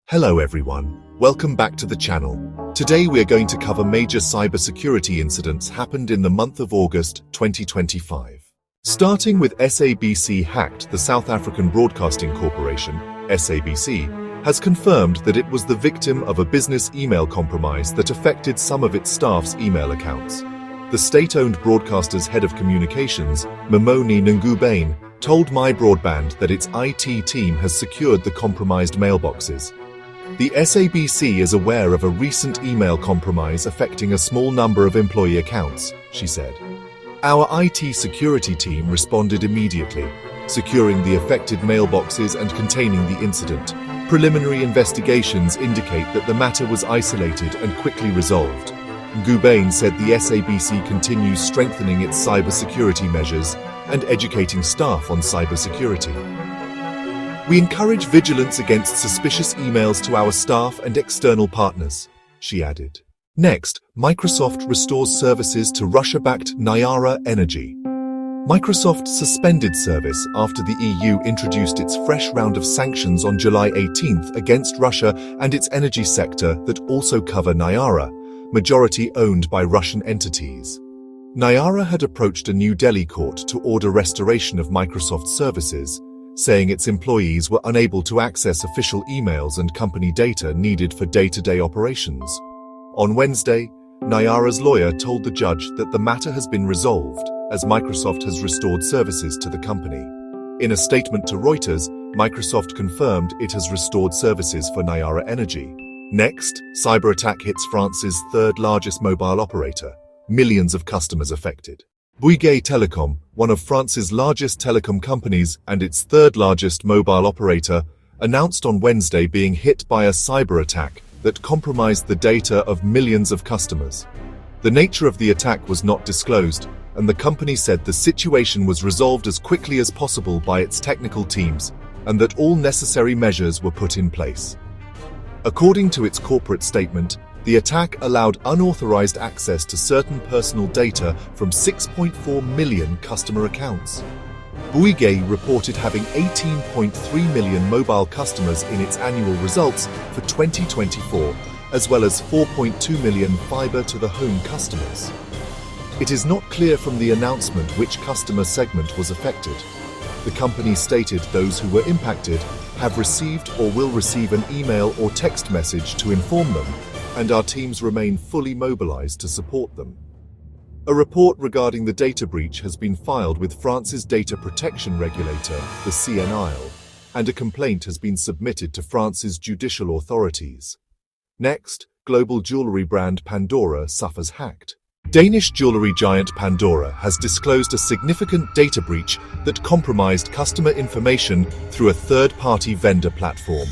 Hello everyone, welcome back to the channel. Today we are going to cover major cybersecurity incidents happened in the month of August 2025. Starting with SABC hacked, the South African Broadcasting Corporation, SABC, has confirmed that it was the victim of a business email compromise that affected some of its staff's email accounts. The state-owned broadcaster's head of communications, Mamoni Ngubane, told My Broadband that its IT team has secured the compromised mailboxes. The SABC is aware of a recent email compromise affecting a small number of employee accounts, she said. Our IT security team responded immediately, securing the affected mailboxes and containing the incident. Preliminary investigations indicate that the matter was isolated and quickly resolved. Ngubane said the SABC continues strengthening its cybersecurity measures and educating staff on cybersecurity. We encourage vigilance against suspicious emails to our staff and external partners, she added. Next, Microsoft restores services to Russia-backed Nayara Energy. Microsoft suspended service after the EU introduced its fresh round of sanctions on July 18th against Russia and its energy sector that also cover Nayara, majority owned by Russian entities. Nayara had approached a New Delhi court to order restoration of Microsoft services, saying its employees were unable to access official emails and company data needed for day-to-day operations. On Wednesday, Nayara's lawyer told the judge that the matter has been resolved as Microsoft has restored services to the company. In a statement to Reuters, Microsoft confirmed it has restored services for Nayara Energy. Next, Cyberattack hits France's third-largest mobile operator, millions of customers affected. Bouygues Telecom, one of France's largest telecom companies and its third-largest mobile operator, announced on Wednesday being hit by a cyber-attack that compromised the data of millions of customers. The nature of the attack was not disclosed, and the company said the situation was resolved as quickly as possible by its technical teams and that all necessary measures were put in place. According to its corporate statement, the attack allowed unauthorized access to certain personal data from 6.4 million customer accounts. Bouygues reported having 18.3 million mobile customers in its annual results for 2024, as well as 4.2 million fiber-to-the-home customers. It is not clear from the announcement which customer segment was affected. The company stated those who were impacted have received or will receive an email or text message to inform them, and our teams remain fully mobilized to support them. A report regarding the data breach has been filed with France's data protection regulator, the CNIL, and a complaint has been submitted to France's judicial authorities. Next, global jewellery brand Pandora suffers hacked. Danish jewellery giant Pandora has disclosed a significant data breach that compromised customer information through a third-party vendor platform.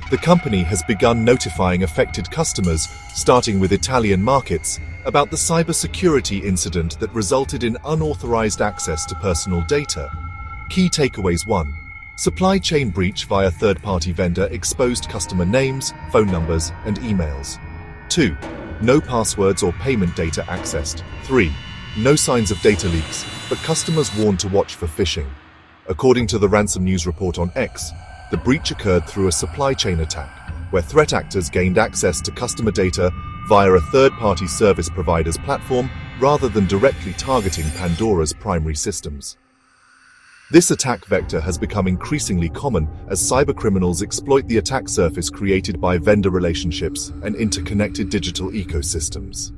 The company has begun notifying affected customers, starting with Italian markets, about the cybersecurity incident that resulted in unauthorized access to personal data. Key takeaways: 1. Supply chain breach via third-party vendor exposed customer names, phone numbers, and emails. 2. No passwords or payment data accessed. 3. No signs of data leaks, but customers warned to watch for phishing. According to the Ransom News report on X, the breach occurred through a supply chain attack, where threat actors gained access to customer data via a third-party service provider's platform rather than directly targeting Pandora's primary systems. This attack vector has become increasingly common as cybercriminals exploit the attack surface created by vendor relationships and interconnected digital ecosystems.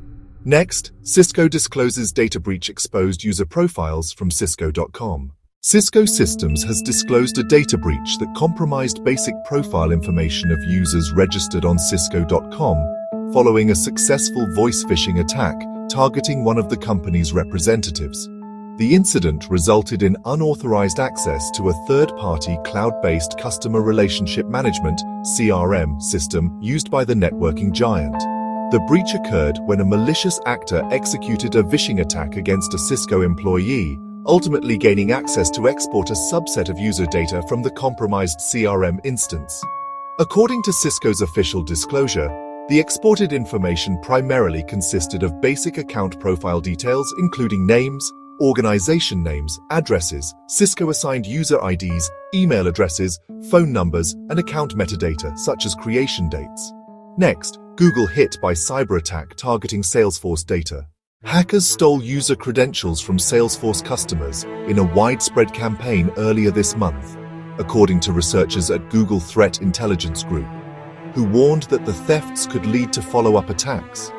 Next, Cisco discloses data breach exposed user profiles from Cisco.com. Cisco Systems has disclosed a data breach that compromised basic profile information of users registered on Cisco.com following a successful voice phishing attack targeting one of the company's representatives. The incident resulted in unauthorized access to a third-party cloud-based customer relationship management (CRM) system used by the networking giant. The breach occurred when a malicious actor executed a phishing attack against a Cisco employee, ultimately gaining access to export a subset of user data from the compromised CRM instance. According to Cisco's official disclosure, the exported information primarily consisted of basic account profile details including names, organization names, addresses, Cisco-assigned user IDs, email addresses, phone numbers, and account metadata such as creation dates. Next, Google hit by cyberattack targeting Salesforce data. Hackers stole user credentials from Salesforce customers in a widespread campaign earlier this month, according to researchers at Google Threat Intelligence Group, who warned that the thefts could lead to follow-up attacks.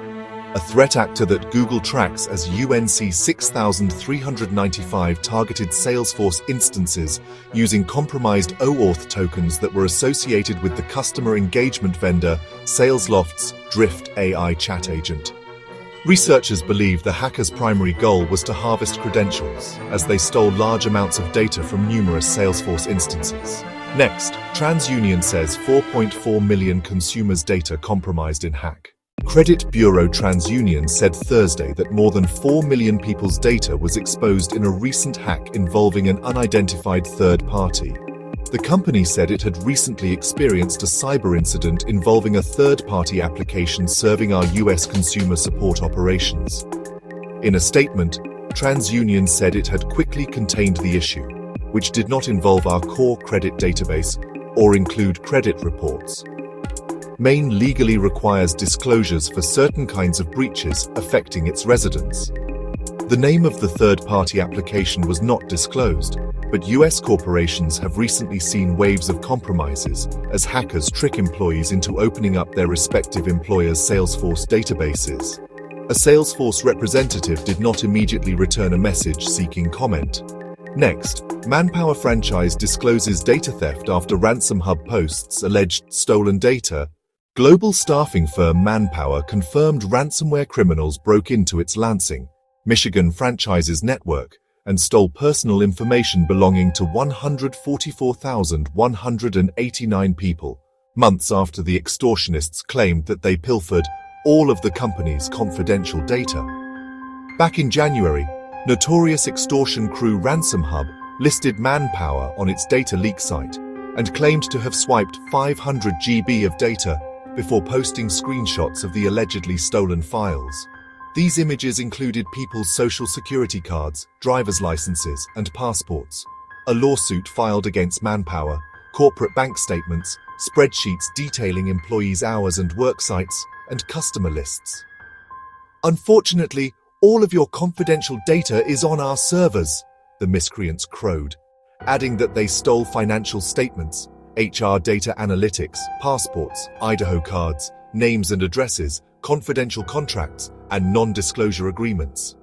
A threat actor that Google tracks as UNC 6395 targeted Salesforce instances using compromised OAuth tokens that were associated with the customer engagement vendor Salesloft's Drift AI chat agent. Researchers believe the hackers' primary goal was to harvest credentials, as they stole large amounts of data from numerous Salesforce instances. Next, TransUnion says 4.4 million consumers' data compromised in hack. Credit bureau TransUnion said Thursday that more than 4 million people's data was exposed in a recent hack involving an unidentified third party. The company said it had recently experienced a cyber incident involving a third-party application serving our U.S. consumer support operations. In a statement, TransUnion said it had quickly contained the issue, which did not involve our core credit database or include credit reports. Maine legally requires disclosures for certain kinds of breaches affecting its residents. The name of the third-party application was not disclosed, but U.S. corporations have recently seen waves of compromises as hackers trick employees into opening up their respective employers' Salesforce databases. A Salesforce representative did not immediately return a message seeking comment. Next, Manpower franchise discloses data theft after RansomHub posts alleged stolen data. Global staffing firm Manpower confirmed ransomware criminals broke into its Lansing, Michigan franchise's network and stole personal information belonging to 144,189 people, months after the extortionists claimed that they pilfered all of the company's confidential data. Back in January, notorious extortion crew RansomHub listed Manpower on its data leak site and claimed to have swiped 500 GB of data before posting screenshots of the allegedly stolen files. These images included people's social security cards, driver's licenses, and passports. A lawsuit filed against Manpower, corporate bank statements, spreadsheets detailing employees' hours and work sites, and customer lists. Unfortunately, all of your confidential data is on our servers, the miscreants crowed, adding that they stole financial statements, HR data analytics, passports, Idaho cards, names and addresses, confidential contracts, and non-disclosure agreements.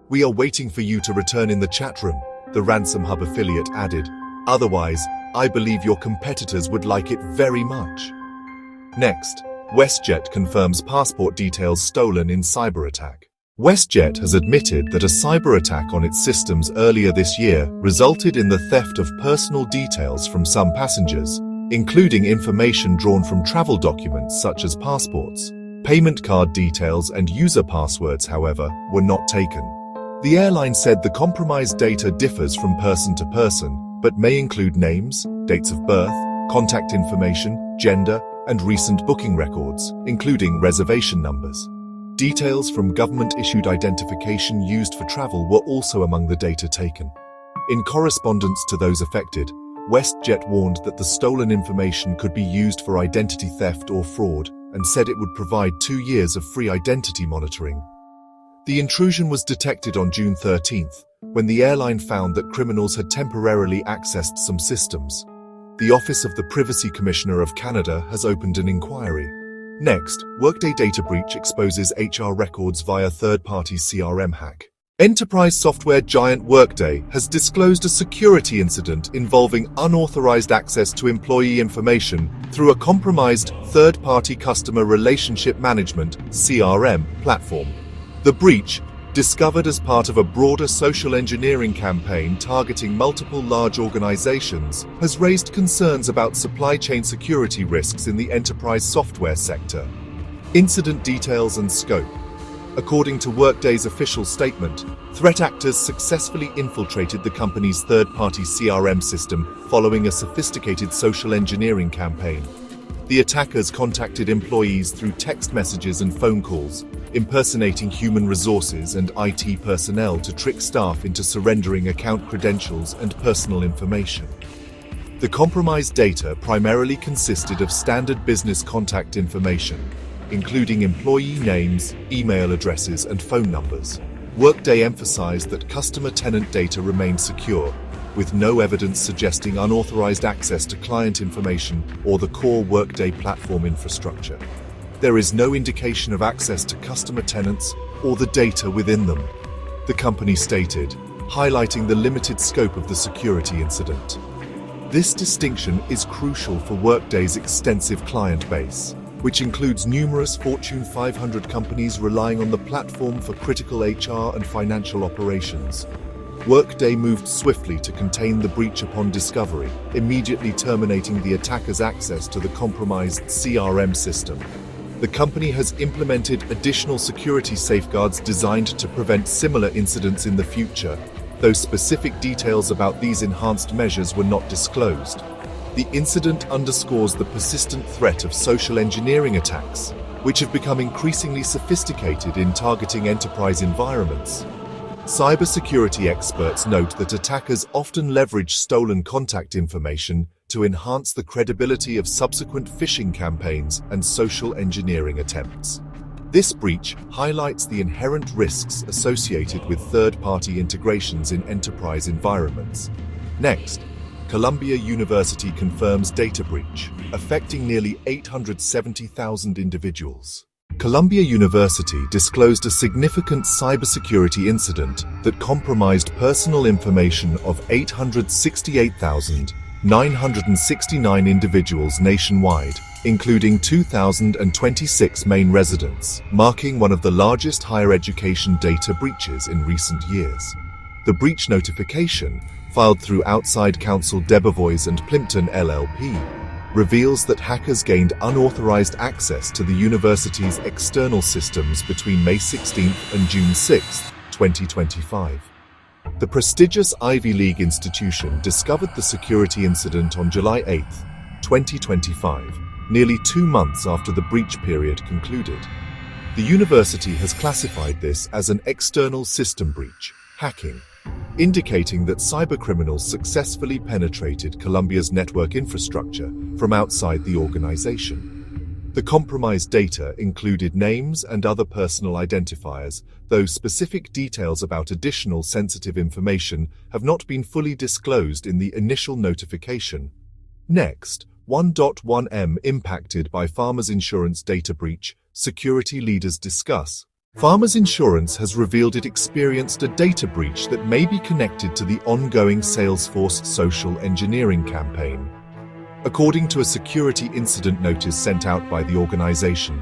We are waiting for you to return in the chat room, the RansomHub affiliate added. Otherwise, I believe your competitors would like it very much. Next, WestJet confirms passport details stolen in cyberattack. WestJet has admitted that a cyber-attack on its systems earlier this year resulted in the theft of personal details from some passengers, including information drawn from travel documents such as passports. Payment card details and user passwords, however, were not taken. The airline said the compromised data differs from person to person, but may include names, dates of birth, contact information, gender, and recent booking records, including reservation numbers. Details from government-issued identification used for travel were also among the data taken. In correspondence to those affected, WestJet warned that the stolen information could be used for identity theft or fraud, and said it would provide 2 years of free identity monitoring. The intrusion was detected on June 13th, when the airline found that criminals had temporarily accessed some systems. The Office of the Privacy Commissioner of Canada has opened an inquiry. Next, Workday data breach exposes HR records via third-party CRM hack. Enterprise software giant Workday has disclosed a security incident involving unauthorized access to employee information through a compromised third-party customer relationship management (CRM) platform. The breach, discovered as part of a broader social engineering campaign targeting multiple large organizations, has raised concerns about supply chain security risks in the enterprise software sector. Incident details and scope. According to Workday's official statement, threat actors successfully infiltrated the company's third-party CRM system following a sophisticated social engineering campaign. The attackers contacted employees through text messages and phone calls, impersonating human resources and IT personnel to trick staff into surrendering account credentials and personal information. The compromised data primarily consisted of standard business contact information, including employee names, email addresses, and phone numbers. Workday emphasized that customer-tenant data remained secure, with no evidence suggesting unauthorized access to client information or the core Workday platform infrastructure. There is no indication of access to customer tenants or the data within them, the company stated, highlighting the limited scope of the security incident. This distinction is crucial for Workday's extensive client base, which includes numerous Fortune 500 companies relying on the platform for critical HR and financial operations. Workday moved swiftly to contain the breach upon discovery, immediately terminating the attacker's access to the compromised CRM system. The company has implemented additional security safeguards designed to prevent similar incidents in the future, though specific details about these enhanced measures were not disclosed. The incident underscores the persistent threat of social engineering attacks, which have become increasingly sophisticated in targeting enterprise environments. Cybersecurity experts note that attackers often leverage stolen contact information to enhance the credibility of subsequent phishing campaigns and social engineering attempts. This breach highlights the inherent risks associated with third-party integrations in enterprise environments. Next, Columbia University confirms data breach, affecting nearly 870,000 individuals. Columbia University disclosed a significant cybersecurity incident that compromised personal information of 868,969 individuals nationwide, including 2,026 main residents, marking one of the largest higher education data breaches in recent years. The breach notification, filed through outside counsel Debevoise and Plimpton LLP, reveals that hackers gained unauthorized access to the university's external systems between May 16 and June 6, 2025. The prestigious Ivy League institution discovered the security incident on July 8, 2025, nearly 2 months after the breach period concluded. The university has classified this as an external system breach, hacking, indicating that cybercriminals successfully penetrated Columbia's network infrastructure from outside the organization. The compromised data included names and other personal identifiers, though specific details about additional sensitive information have not been fully disclosed in the initial notification. Next, 1.1M impacted by Farmers Insurance data breach, security leaders discuss. Farmers Insurance has revealed it experienced a data breach that may be connected to the ongoing Salesforce social engineering campaign. According to a security incident notice sent out by the organization,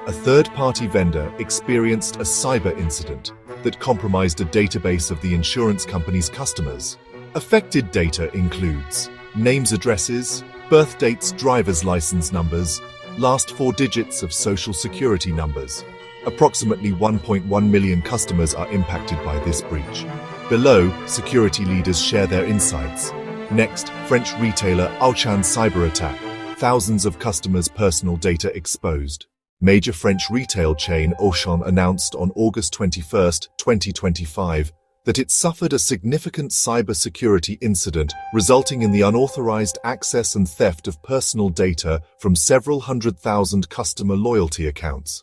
a third-party vendor experienced a cyber incident that compromised a database of the insurance company's customers. Affected data includes names, addresses, birth dates, driver's license numbers, last 4 digits of social security numbers. Approximately 1.1 million customers are impacted by this breach. Below, security leaders share their insights. Next, French retailer Auchan cyberattack. Thousands of customers' personal data exposed. Major French retail chain Auchan announced on August 21, 2025, that it suffered a significant cybersecurity incident resulting in the unauthorized access and theft of personal data from several 100,000 customer loyalty accounts.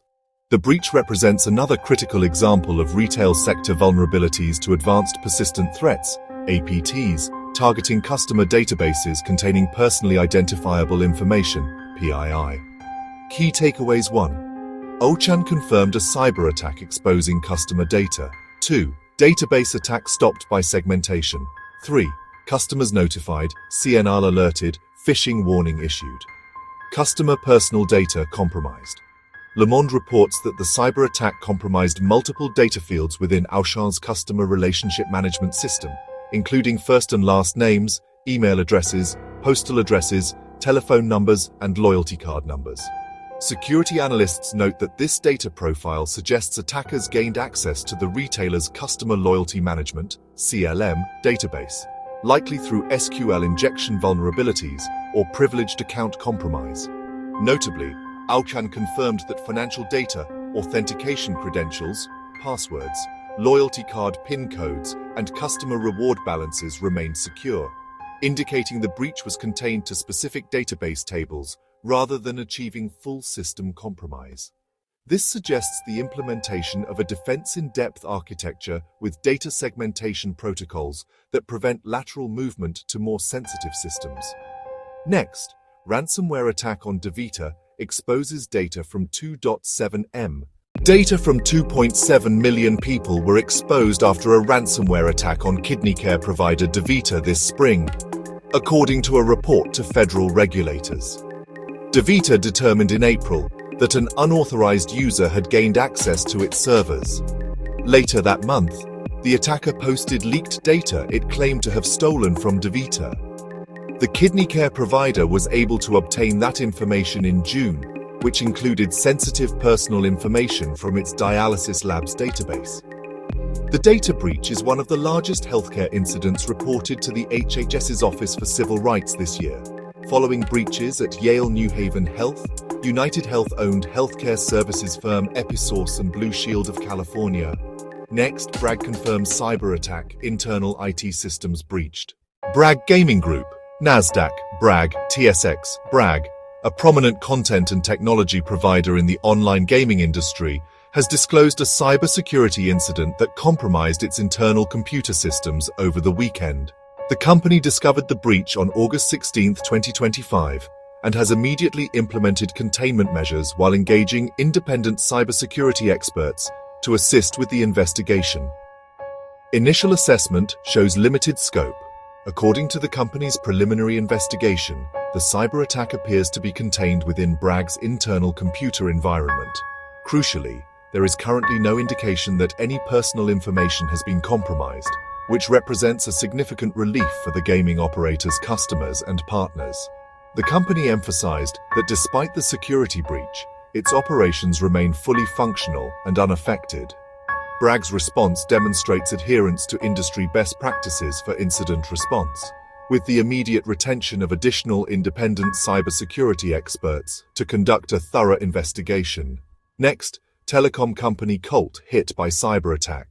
The breach represents another critical example of retail sector vulnerabilities to advanced persistent threats, APTs, targeting customer databases containing personally identifiable information, PII. Key takeaways: 1. Auchan confirmed a cyber attack exposing customer data. 2. Database attack stopped by segmentation. 3. Customers notified, CNR alerted, phishing warning issued. Customer personal data compromised. Le Monde reports that the cyber attack compromised multiple data fields within Auchan's customer relationship management system, including first and last names, email addresses, postal addresses, telephone numbers, and loyalty card numbers. Security analysts note that this data profile suggests attackers gained access to the retailer's customer loyalty management (CLM) database, likely through SQL injection vulnerabilities or privileged account compromise. Notably, Auchan confirmed that financial data, authentication credentials, passwords, loyalty card PIN codes, and customer reward balances remained secure, indicating the breach was contained to specific database tables rather than achieving full system compromise. This suggests the implementation of a defense-in-depth architecture with data segmentation protocols that prevent lateral movement to more sensitive systems. Next, ransomware attack on DaVita exposes data from 2.7 m. Data from 2.7 million people were exposed after a ransomware attack on kidney care provider DaVita this spring, according to a report to federal regulators. DaVita determined in April that an unauthorized user had gained access to its servers. Later that month, the attacker posted leaked data it claimed to have stolen from DaVita. The kidney care provider was able to obtain that information in June, which included sensitive personal information from its dialysis labs database. The data breach is one of the largest healthcare incidents reported to the HHS's Office for Civil Rights this year, following breaches at Yale New Haven Health, United Health-owned healthcare services firm Episource and Blue Shield of California. Next, Bragg confirms Cyberattack, internal IT systems breached. Bragg Gaming Group, Nasdaq, Bragg, TSX, Bragg, a prominent content and technology provider in the online gaming industry, has disclosed a cybersecurity incident that compromised its internal computer systems over the weekend. The company discovered the breach on August 16, 2025, and has immediately implemented containment measures while engaging independent cybersecurity experts to assist with the investigation. Initial assessment shows limited scope. According to the company's preliminary investigation, the cyber attack appears to be contained within Bragg's internal computer environment. Crucially, there is currently no indication that any personal information has been compromised, which represents a significant relief for the gaming operator's customers and partners. The company emphasized that despite the security breach, its operations remain fully functional and unaffected. Bragg's response demonstrates adherence to industry best practices for incident response, with the immediate retention of additional independent cybersecurity experts to conduct a thorough investigation. Next, telecom company Colt hit by cyberattack.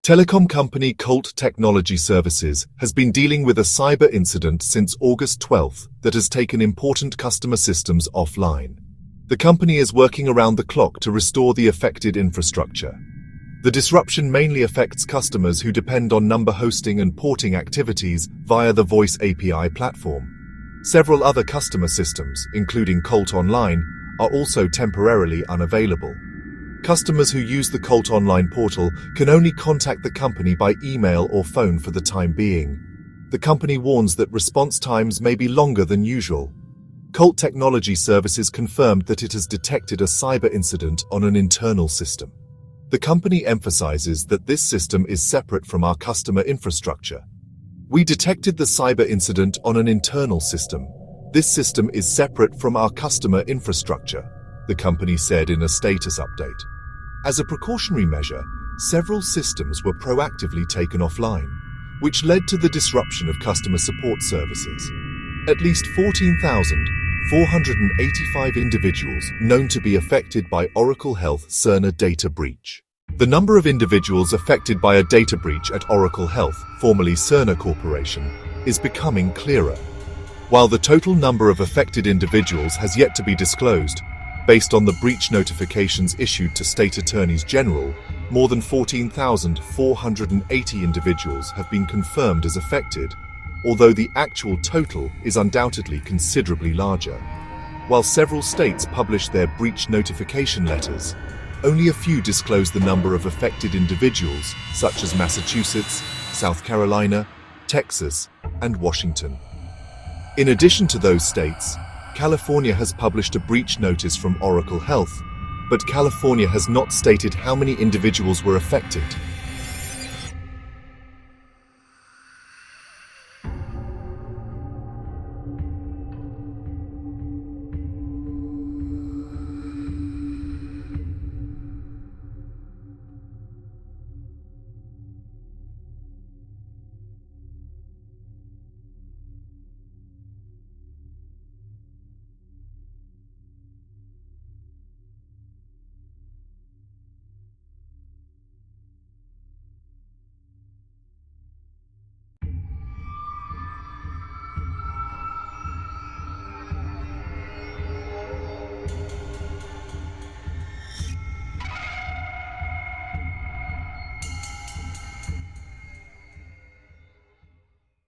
Telecom company Colt Technology Services has been dealing with a cyber incident since August 12 that has taken important customer systems offline. The company is working around the clock to restore the affected infrastructure. The disruption mainly affects customers who depend on number hosting and porting activities via the Voice API platform. Several other customer systems, including Colt Online, are also temporarily unavailable. Customers who use the Colt Online portal can only contact the company by email or phone for the time being. The company warns that response times may be longer than usual. Colt Technology Services confirmed that it has detected a cyber incident on an internal system. The company emphasizes that this system is separate from our customer infrastructure. We detected the cyber incident on an internal system. This system is separate from our customer infrastructure, the company said in a status update. As a precautionary measure, several systems were proactively taken offline, which led to the disruption of customer support services. At least 14,485 individuals known to be affected by Oracle Health Cerner data breach. The number of individuals affected by a data breach at Oracle Health, formerly Cerner Corporation, is becoming clearer. While the total number of affected individuals has yet to be disclosed, based on the breach notifications issued to state attorneys general, more than 14,480 individuals have been confirmed as affected, although the actual total is undoubtedly considerably larger. While several states publish their breach notification letters, only a few disclose the number of affected individuals, such as Massachusetts, South Carolina, Texas, and Washington. In addition to those states, California has published a breach notice from Oracle Health, but California has not stated how many individuals were affected.